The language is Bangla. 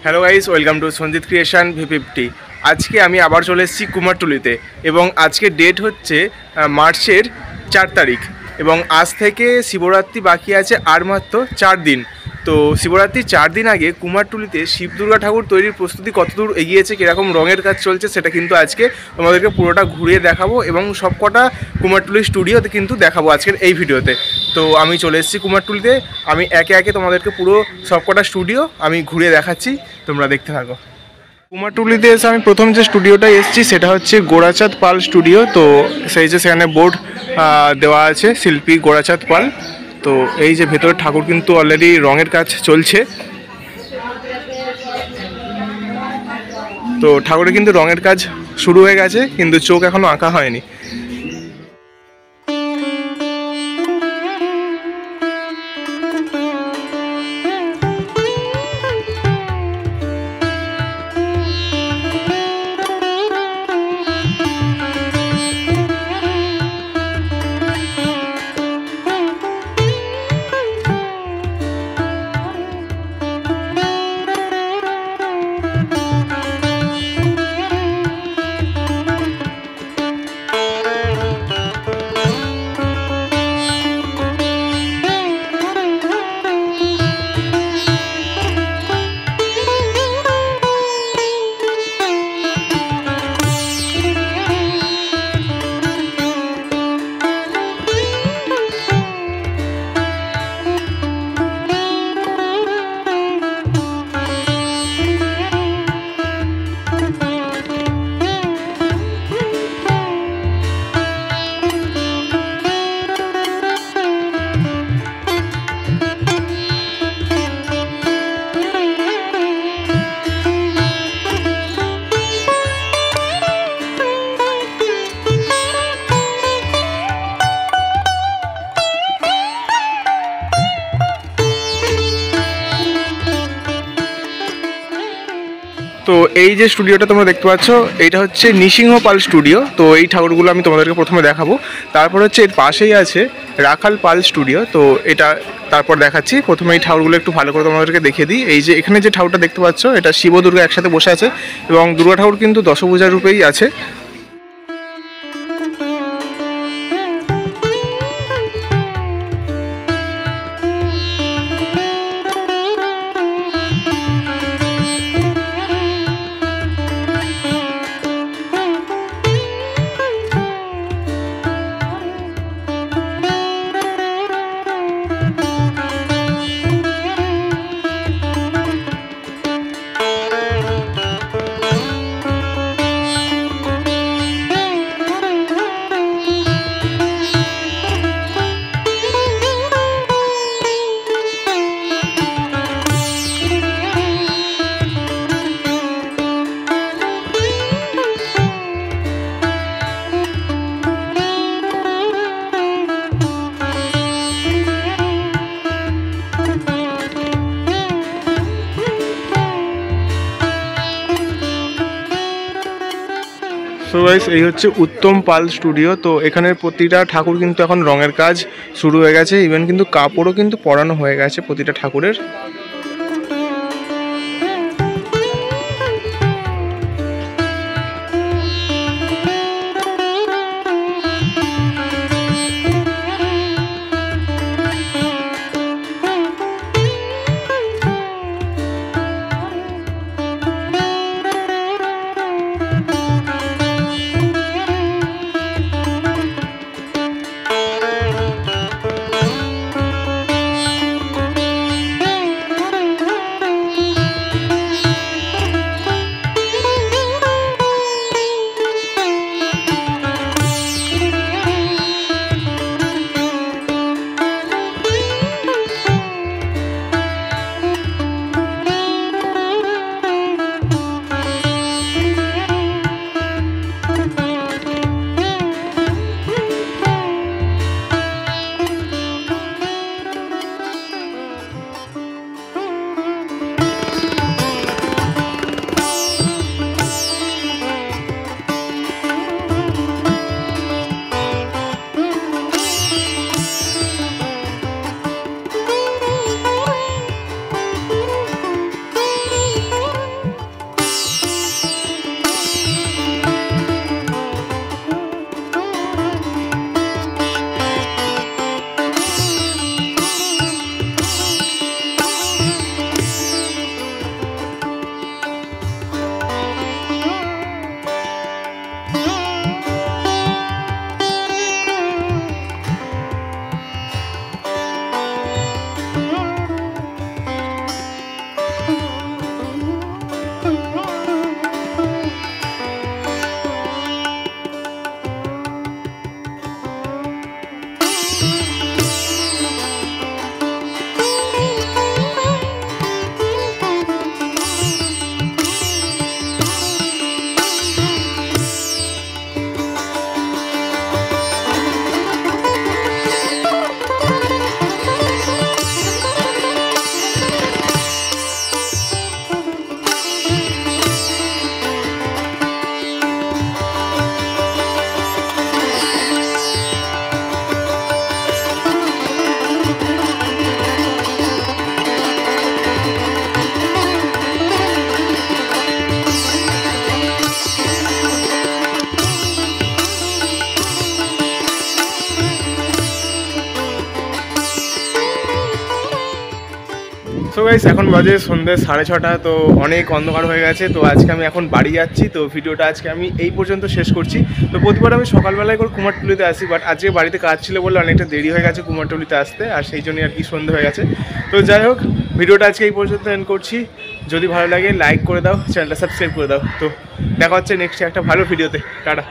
Hello guys, welcome to Sanjit creation V50। আজকে আমি আবার চলে এসেছি কুমারটুলিতে এবং আজকে ডেট হচ্ছে মার্চের 4 তারিখ এবং আজ থেকে শিবরাত্রি বাকি আছে আর মাত্র 4 দিন। তো শিবরাত্রির 4 দিন আগে কুমারটুলিতে শিব দুর্গা ঠাকুর তৈরির প্রস্তুতি কতদূর এগিয়েছে, কীরকম রঙের কাজ চলছে সেটা কিন্তু আজকে তোমাদেরকে পুরোটা ঘুরিয়ে দেখাবো এবং সবকটা কুমারটুলি স্টুডিওতে কিন্তু দেখাবো আজকের এই ভিডিওতে। তো আমি চলে এসেছি কুমারটুলিতে, আমি একে একে তোমাদেরকে পুরো সবকটা স্টুডিও আমি ঘুরিয়ে দেখাচ্ছি, তোমরা দেখতে থাকো। কুমারটুলিতে এসে আমি প্রথম যে স্টুডিওটা এসেছি সেটা হচ্ছে গোরাচাঁদ পাল স্টুডিও। তো সেই যে সেখানে বোর্ড দেওয়া আছে শিল্পী গোরাচাঁদ পাল। তো এই যে ভেতরে ঠাকুর কিন্তু অলরেডি রঙের কাজ চলছে। তো ঠাকুরের কিন্তু রঙের কাজ শুরু হয়ে গেছে, কিন্তু চোখ এখনো আঁকা হয়নি। তো এই যে স্টুডিওটা তোমরা দেখতে পাচ্ছ, এইটা হচ্ছে নৃসিংহ পাল স্টুডিও। তো এই ঠাকুরগুলো আমি তোমাদেরকে প্রথমে দেখাবো, তারপর হচ্ছে এর পাশেই আছে রাখাল পাল স্টুডিও। তো এটা তারপর দেখাচ্ছি। প্রথমে এই ঠাকুরগুলো একটু ভালো করে তোমাদেরকে দেখিয়ে দিই। এই যে এখানে যে ঠাকুরটা দেখতে পাচ্ছ, এটা শিব দুর্গা একসাথে বসে আছে এবং দুর্গা ঠাকুর কিন্তু দশভুজার রূপেই আছে। সো গাইস, এই হচ্ছে উত্তম পাল স্টুডিও। তো এখানের প্রতিটা ঠাকুর কিন্তু এখন রঙের কাজ শুরু হয়ে গেছে, ইভেন কিন্তু কাপড়ও কিন্তু পরানো হয়ে গেছে প্রতিটা ঠাকুরের। সো গাইস এখন বাজে সন্ধ্যে 6:30, তো অনেক অন্ধকার হয়ে গেছে। তো আজকে আমি এখন বাড়ি যাচ্ছি, তো ভিডিওটা আজকে আমি এই পর্যন্ত শেষ করছি। তো প্রতিবার আমি সকালবেলায় করে কুমারটুলিতে আসি, বাট আজকে বাড়িতে কাজ ছিল বলে অনেকটা দেরি হয়ে গেছে কুমারটুলিতে আসতে, আর সেই জন্যই আর কি সন্ধ্যে হয়ে গেছে। তো যাই হোক, ভিডিওটা আজকে এই পর্যন্ত এন্ড করছি। যদি ভালো লাগে লাইক করে দাও, চ্যানেলটা সাবস্ক্রাইব করে দাও। তো দেখা হচ্ছে নেক্সট একটা ভালো ভিডিওতে। টাটা।